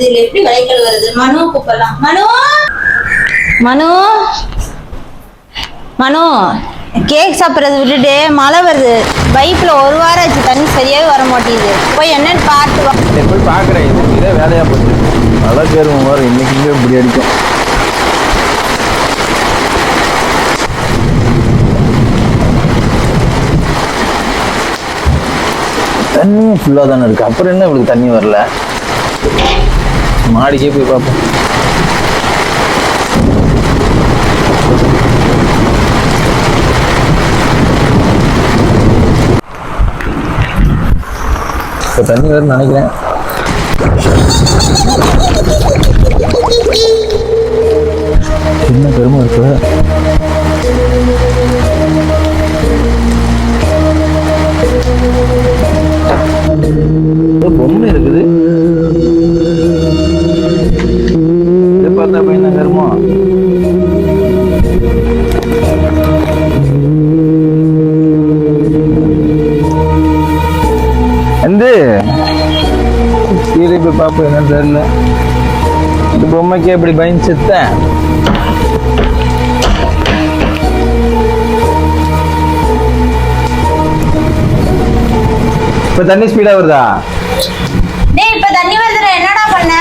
வருது, இல்ல எப்படி வளைக்கல் வருது? மனு கூப்பிடலாம். மனு மனு மனு கேக் சாப்பிட்றது விட்டுட்டு மழை வருது. பைப்ல ஒரு வாரம் ஆச்சு, தண்ணி சரியாவே வர மாட்டேங்குது. போய் என்னன்னு பார்த்து வா. போய் பார்க்குறேன். இதே வேலையாக போச்சு. மழை பேரும் வரும், இன்னைக்கு இப்படி அடிக்கும். தண்ணியும் ஃபுல்லாக தானே இருக்குது. அப்புறம் என்ன இவளுக்கு தண்ணி வரல? மாடிக்கே போய் பார்ப்போம். இப்போ தண்ணி வரும்னு நினைக்கிறேன். என்ன பெருமை இருக்கு. பொம்மை இருக்குது. இதை பார்த்தா பையன் தான் கருமோ. வந்து கீழே போய் பார்ப்போம். என்னன்னு தெரியல. இந்த பொம்மைக்கு எப்படி பயந்து செத்தேன். இப்ப தண்ணி ஸ்பீடா வருதா? டேய், இப்ப தண்ணி வருதுடா. என்னடா பண்ண?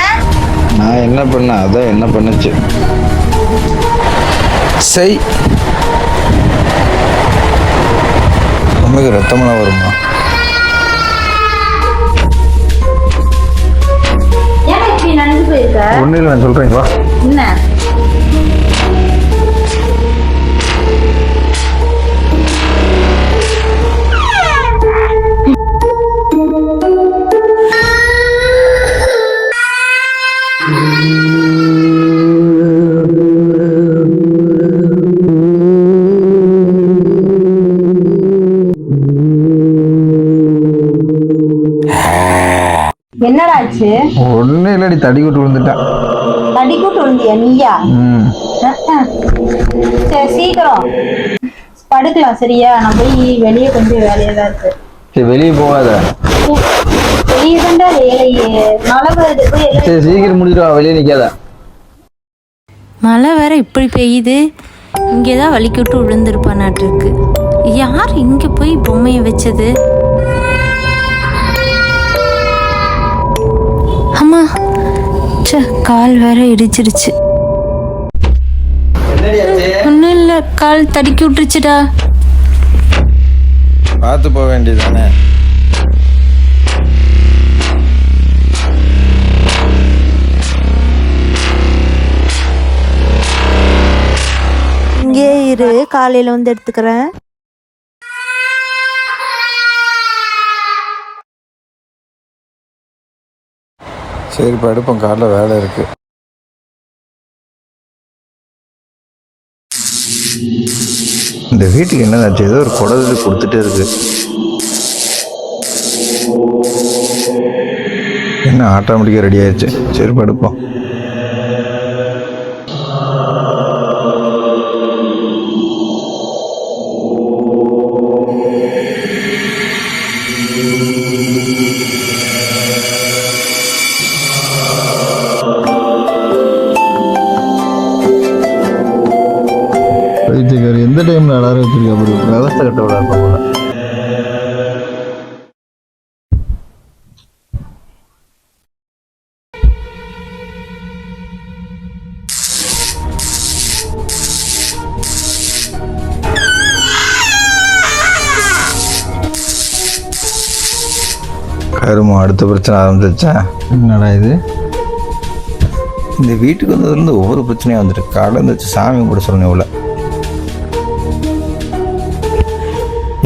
நான் என்ன பண்ண, அதான் என்ன பண்ணுச்சு. சரி, பொம்மைக்கு ரத்தமெல்லாம் வருமா? ஏன் இப்படி நடந்து போயிருக்க? ஒன்றும் இல்லை, நான் சொல்றேன். வா. என்ன? என்னடா ஆச்சு? ஒன்றும் இல்லடி, தடி கூட்டு விழுந்துட்டான். தடி கூட்டு விழுந்தியா நீயா? சரி, சீக்கிரம் படுக்கலாம். சரியா? நான் போய் வெளியே கொஞ்சம் வேலையா தான் இருக்கு. சரி, வெளியே போகாத. வெளியே தான்டா வேலையே. மழை வருது. போய் சரி, சீக்கிரம் முடிச்சிட்டு வா, வெளியே நிற்காத. மழை வேற இப்படி பெய்யுது. இங்கே தான் வலிக்கி விட்டு விழுந்திருப்பானாட்டு இருக்கு. யார் இங்கே போய் பொம்மையை வச்சது? அம்மா, கால் வேற இடிச்சிருச்சு. ஒன்றும் இல்லை, கால் தடுக்கி விட்டுருச்சுடா. பார்த்து போக வேண்டியதானே. இங்கே இரு, காலையில் வந்து எடுத்துக்கிறேன். சரி, படுப்போம். காலைல வேலை இருக்கு. இந்த வீட்டுக்கு என்னதாச்சு? ஏதோ ஒரு குடது கொடுத்துட்டே இருக்கு. என்ன ஆட்டோமேட்டிக்காக ரெடி ஆயிடுச்சு. சரி, படுப்போம். எந்த டைம்ல அலாரம் வச்சிருக்கா? ஒரு விவசாய கட்ட விட போல. கருமம், அடுத்த பிரச்சனை ஆரம்பிச்சிருச்சா? என்னடா இது? இந்த வீட்டுக்கு வந்ததுலேருந்து ஒவ்வொரு பிரச்சனையும் வந்துட்டு. காலையில் இருந்துச்சு சாமி கூட சொல்லணும். இவ்வளோ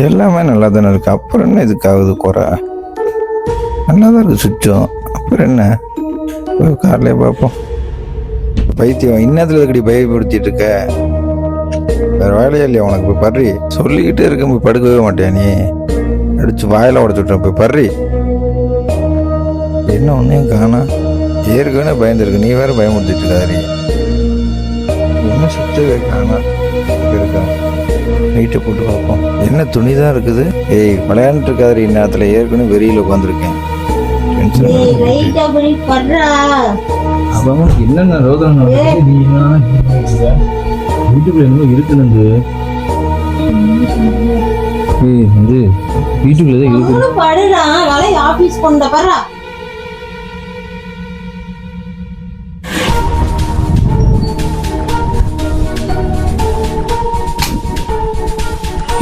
எல்லாமே நல்லா தானே இருக்குது. அப்புறம் என்ன இதுக்காகுது குறை? நல்லா தான் இருக்குது சுத்தம். அப்புறம் என்ன? கார்லேயே பார்ப்போம். பைத்தியம், இன்னத்துல இதுக்கடி பயப்படுத்திட்டு இருக்க? வேறு வேலையே இல்லையா உனக்கு? போய் பர்றி. சொல்லிக்கிட்டே இருக்க, போய் படுக்கவே மாட்டியா நீ? அடிச்சு வாயில உடச்சு விட்டேன். போய் பர்றி. என்ன ஒன்றையும் காணா? ஏற்கனவே பயந்துருக்கு, நீ வேற பயமுறுத்திட்டு இருக்காரு. என்ன சுத்தவே காணா இருக்கா? நைட்டை போட்டு பார்ப்போம். என்ன துணி தான் இருக்குது. ஏய், விளையாண்டுட்டு இருக்காரு. இந்நேரத்தில் ஏற்கனவே வெறியில் உட்காந்துருக்கேன். டென்ஷன் ரைட் அப்படி பண்றா. அவன் என்னென்ன ரோதனை நடக்குது, நீ என்ன வீட்டுக்குள்ள என்னமோ இருக்குன்னு வந்து வீட்டுக்குள்ளதான் இருக்கு. அவனும் படுறான். வலை ஆபீஸ் கொண்ட பர்றா.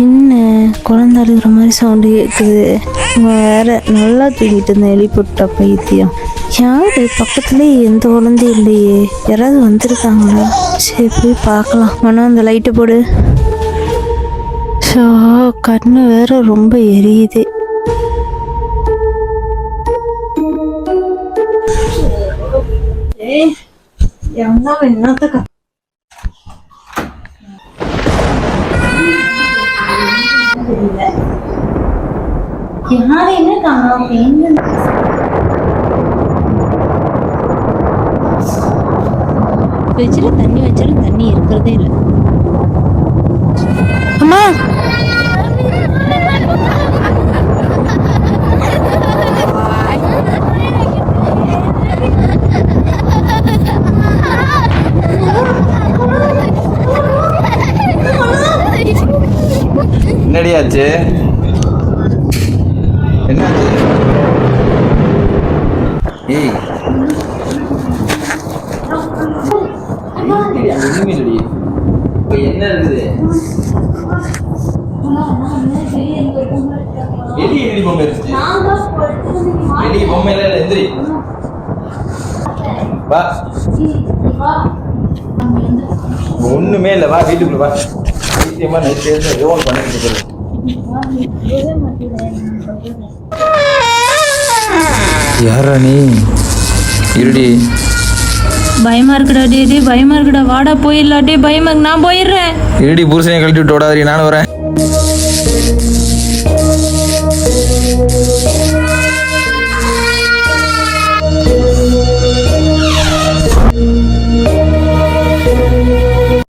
என்ன குழந்தை அழுகிற மாதிரி சவுண்டு கேட்குது. வேற நல்லா தூங்கிட்டு இருந்தேன், எழுப்பிவிட்டா பைத்தியம். யாரு பக்கத்துலேயே எந்த குழந்தையும் இல்லையே, யாராவது வந்திருக்காங்களா? சரி போய் பார்க்கலாம். மனம் அந்த லைட்டை போடு. ஸோ கண்ணு வேற ரொம்ப எரியுது. என்னத்த யாரையுமே காணோம். எங்க வச்சிடும் தண்ணி வச்சாலும் தண்ணி இருக்கிறதே இல்லை. அம்மா என்னடியாச்சு? என்னாச்சு? ஏய் என்ன இருக்குது? எலி பொம்மை இருந்துச்சு. எலி பொம்மை எல்லாம் எந்திரி வா. ஒண்ணுமே இல்லை, வா வீட்டுக்குள்ள வா. சீக்கிரமா நைட் ரோல் பண்ணிட்டு இருக்கு. யாரா நீ? இருடி. பயமா இருக்குடா டே, பயமா இருக்குடா. வாடா போயிடலாம் டே, பயமா இருக்கு. நான் போயிடுறேன். இருடி, புருஷனை கழட்டி விட்டு ஓடாதீ, நானும் வரேன்.